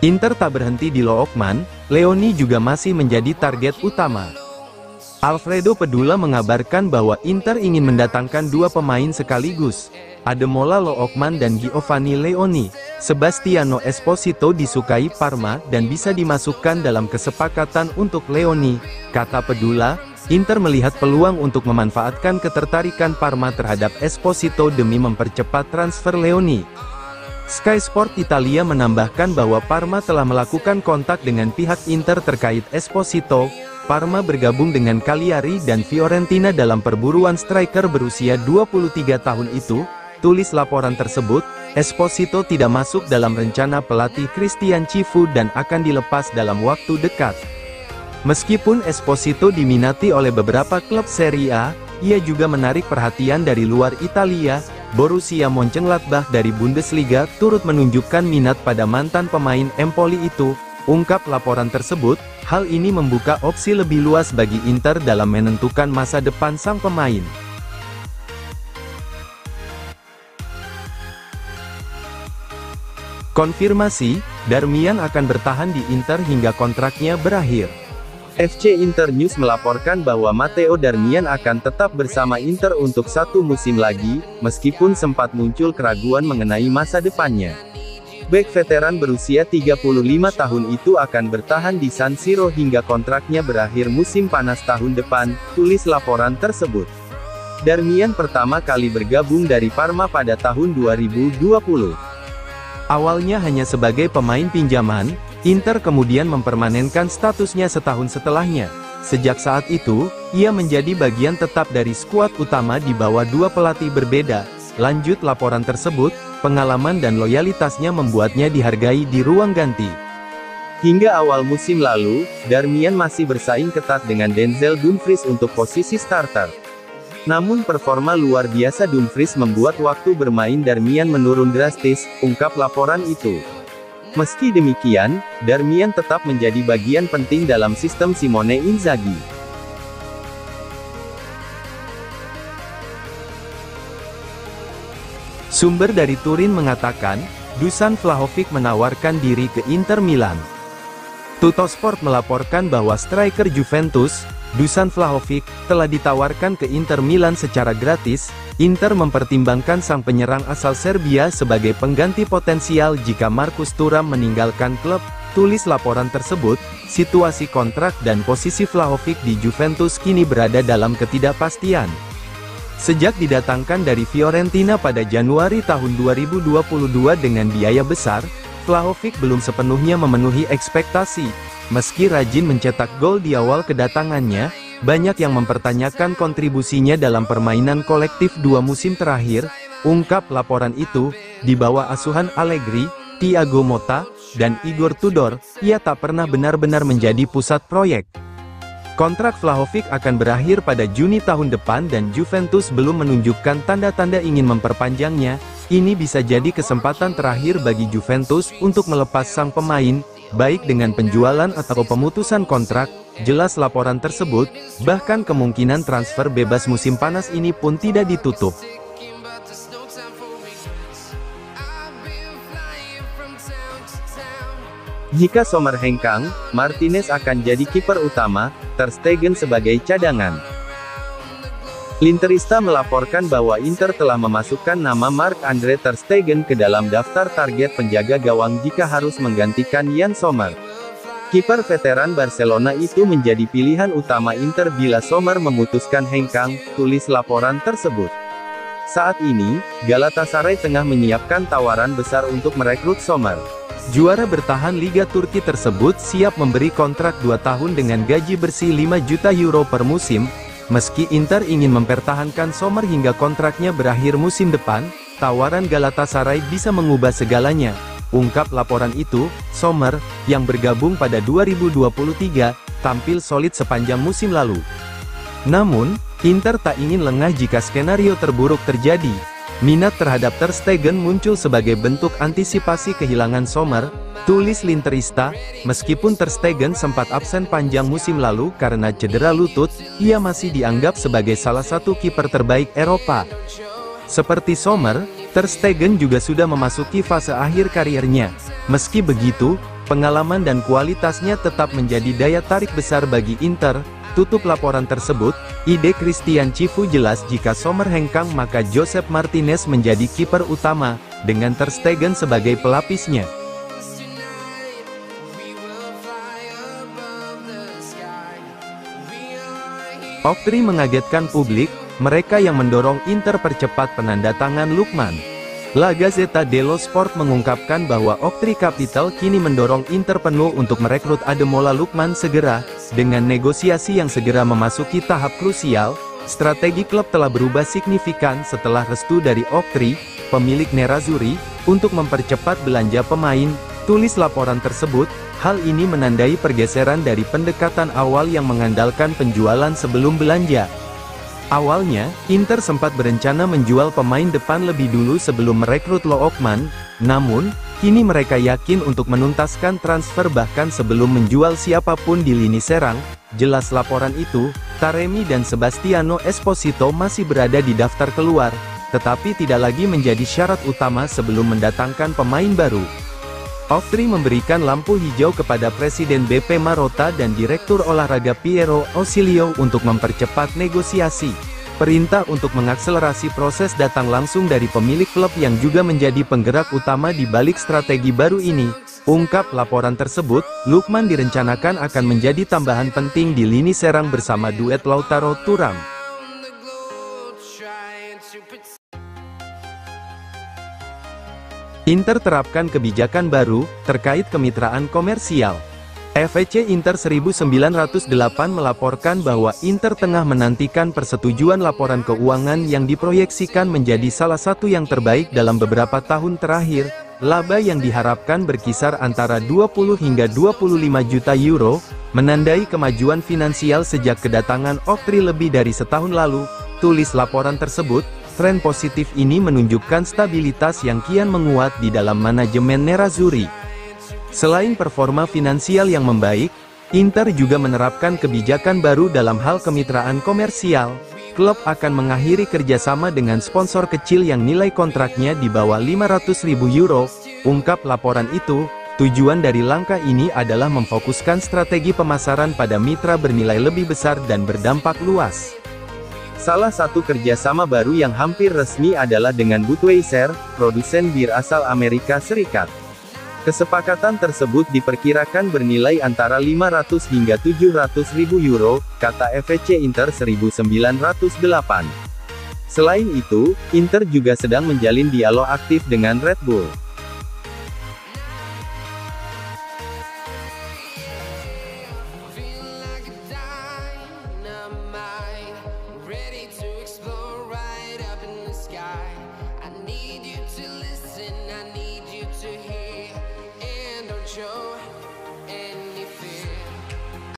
Inter tak berhenti di Lookman, Leoni juga masih menjadi target utama. Alfredo Pedula mengabarkan bahwa Inter ingin mendatangkan dua pemain sekaligus, Ademola Lookman dan Giovanni Leoni. Sebastiano Esposito disukai Parma dan bisa dimasukkan dalam kesepakatan untuk Leoni, kata Pedula. Inter melihat peluang untuk memanfaatkan ketertarikan Parma terhadap Esposito demi mempercepat transfer Leoni. Sky Sport Italia menambahkan bahwa Parma telah melakukan kontak dengan pihak Inter terkait Esposito. Parma bergabung dengan Cagliari dan Fiorentina dalam perburuan striker berusia 23 tahun itu. Tulis laporan tersebut, Esposito tidak masuk dalam rencana pelatih Christian Cifu dan akan dilepas dalam waktu dekat. Meskipun Esposito diminati oleh beberapa klub Serie A, ia juga menarik perhatian dari luar Italia. Borussia Mönchengladbach dari Bundesliga turut menunjukkan minat pada mantan pemain Empoli itu, ungkap laporan tersebut. Hal ini membuka opsi lebih luas bagi Inter dalam menentukan masa depan sang pemain. Konfirmasi, Darmian akan bertahan di Inter hingga kontraknya berakhir. FC Inter News melaporkan bahwa Matteo Darmian akan tetap bersama Inter untuk satu musim lagi, meskipun sempat muncul keraguan mengenai masa depannya. Bek veteran berusia 35 tahun itu akan bertahan di San Siro hingga kontraknya berakhir musim panas tahun depan, tulis laporan tersebut. Darmian pertama kali bergabung dari Parma pada tahun 2020. Awalnya hanya sebagai pemain pinjaman, Inter kemudian mempermanenkan statusnya setahun setelahnya. Sejak saat itu, ia menjadi bagian tetap dari skuad utama di bawah dua pelatih berbeda. Lanjut laporan tersebut, pengalaman dan loyalitasnya membuatnya dihargai di ruang ganti. Hingga awal musim lalu, Darmian masih bersaing ketat dengan Denzel Dumfries untuk posisi starter. Namun performa luar biasa Dumfries membuat waktu bermain Darmian menurun drastis, ungkap laporan itu. Meski demikian, Darmian tetap menjadi bagian penting dalam sistem Simone Inzaghi. Sumber dari Turin mengatakan, Dusan Vlahovic menawarkan diri ke Inter Milan. Tuttosport melaporkan bahwa striker Juventus, Dusan Vlahovic, telah ditawarkan ke Inter Milan secara gratis. Inter mempertimbangkan sang penyerang asal Serbia sebagai pengganti potensial jika Marcus Thuram meninggalkan klub, tulis laporan tersebut. Situasi kontrak dan posisi Vlahovic di Juventus kini berada dalam ketidakpastian. Sejak didatangkan dari Fiorentina pada Januari tahun 2022 dengan biaya besar, Vlahovic belum sepenuhnya memenuhi ekspektasi. Meski rajin mencetak gol di awal kedatangannya, banyak yang mempertanyakan kontribusinya dalam permainan kolektif dua musim terakhir, ungkap laporan itu. Di bawah asuhan Allegri, Thiago Motta, dan Igor Tudor, ia tak pernah benar-benar menjadi pusat proyek. Kontrak Vlahovic akan berakhir pada Juni tahun depan dan Juventus belum menunjukkan tanda-tanda ingin memperpanjangnya. Ini bisa jadi kesempatan terakhir bagi Juventus untuk melepas sang pemain, baik dengan penjualan atau pemutusan kontrak, jelas laporan tersebut. Bahkan kemungkinan transfer bebas musim panas ini pun tidak ditutup. Jika Sommer hengkang, Martinez akan jadi kiper utama, Ter Stegen sebagai cadangan. L'Interista melaporkan bahwa Inter telah memasukkan nama Marc-Andre Ter Stegen ke dalam daftar target penjaga gawang jika harus menggantikan Yann Sommer. Kiper veteran Barcelona itu menjadi pilihan utama Inter bila Sommer memutuskan hengkang, tulis laporan tersebut. Saat ini, Galatasaray tengah menyiapkan tawaran besar untuk merekrut Sommer. Juara bertahan Liga Turki tersebut siap memberi kontrak 2 tahun dengan gaji bersih 5 juta euro per musim. Meski Inter ingin mempertahankan Sommer hingga kontraknya berakhir musim depan, tawaran Galatasaray bisa mengubah segalanya, ungkap laporan itu. Sommer, yang bergabung pada 2023, tampil solid sepanjang musim lalu. Namun, Inter tak ingin lengah jika skenario terburuk terjadi. Minat terhadap Ter Stegen muncul sebagai bentuk antisipasi kehilangan Sommer, tulis Linterista. Meskipun Ter Stegen sempat absen panjang musim lalu karena cedera lutut, ia masih dianggap sebagai salah satu kiper terbaik Eropa. Seperti Sommer, Ter Stegen juga sudah memasuki fase akhir kariernya. Meski begitu, pengalaman dan kualitasnya tetap menjadi daya tarik besar bagi Inter. Tutup laporan tersebut, ide Christian Cifu jelas jika Sommer hengkang maka Josep Martinez menjadi kiper utama, dengan Ter Stegen sebagai pelapisnya. Oktri mengagetkan publik, mereka yang mendorong Inter percepat penandatangan Lookman. La Gazzetta dello Sport mengungkapkan bahwa Oktri Capital kini mendorong Inter penuh untuk merekrut Ademola Lookman segera, dengan negosiasi yang segera memasuki tahap krusial. Strategi klub telah berubah signifikan setelah restu dari Oktri, pemilik Nerazzurri, untuk mempercepat belanja pemain, tulis laporan tersebut. Hal ini menandai pergeseran dari pendekatan awal yang mengandalkan penjualan sebelum belanja. Awalnya, Inter sempat berencana menjual pemain depan lebih dulu sebelum merekrut Lookman, namun, kini mereka yakin untuk menuntaskan transfer bahkan sebelum menjual siapapun di lini serang. Jelas laporan itu, Taremi dan Sebastiano Esposito masih berada di daftar keluar, tetapi tidak lagi menjadi syarat utama sebelum mendatangkan pemain baru. Oktri memberikan lampu hijau kepada Presiden BP Marotta dan Direktur Olahraga Piero Ausilio untuk mempercepat negosiasi. Perintah untuk mengakselerasi proses datang langsung dari pemilik klub yang juga menjadi penggerak utama di balik strategi baru ini. Ungkap laporan tersebut, Lookman direncanakan akan menjadi tambahan penting di lini serang bersama duet Lautaro Thuram. Inter terapkan kebijakan baru, terkait kemitraan komersial. FC Inter 1908 melaporkan bahwa Inter tengah menantikan persetujuan laporan keuangan yang diproyeksikan menjadi salah satu yang terbaik dalam beberapa tahun terakhir. Laba yang diharapkan berkisar antara 20 hingga 25 juta euro, menandai kemajuan finansial sejak kedatangan Oktri lebih dari setahun lalu, tulis laporan tersebut. Tren positif ini menunjukkan stabilitas yang kian menguat di dalam manajemen Nerazzurri. Selain performa finansial yang membaik, Inter juga menerapkan kebijakan baru dalam hal kemitraan komersial. Klub akan mengakhiri kerjasama dengan sponsor kecil yang nilai kontraknya di bawah 500.000 euro, ungkap laporan itu. Tujuan dari langkah ini adalah memfokuskan strategi pemasaran pada mitra bernilai lebih besar dan berdampak luas. Salah satu kerjasama baru yang hampir resmi adalah dengan Budweiser, produsen bir asal Amerika Serikat. Kesepakatan tersebut diperkirakan bernilai antara 500 hingga 700.000 euro, kata FC Inter 1908. Selain itu, Inter juga sedang menjalin dialog aktif dengan Red Bull.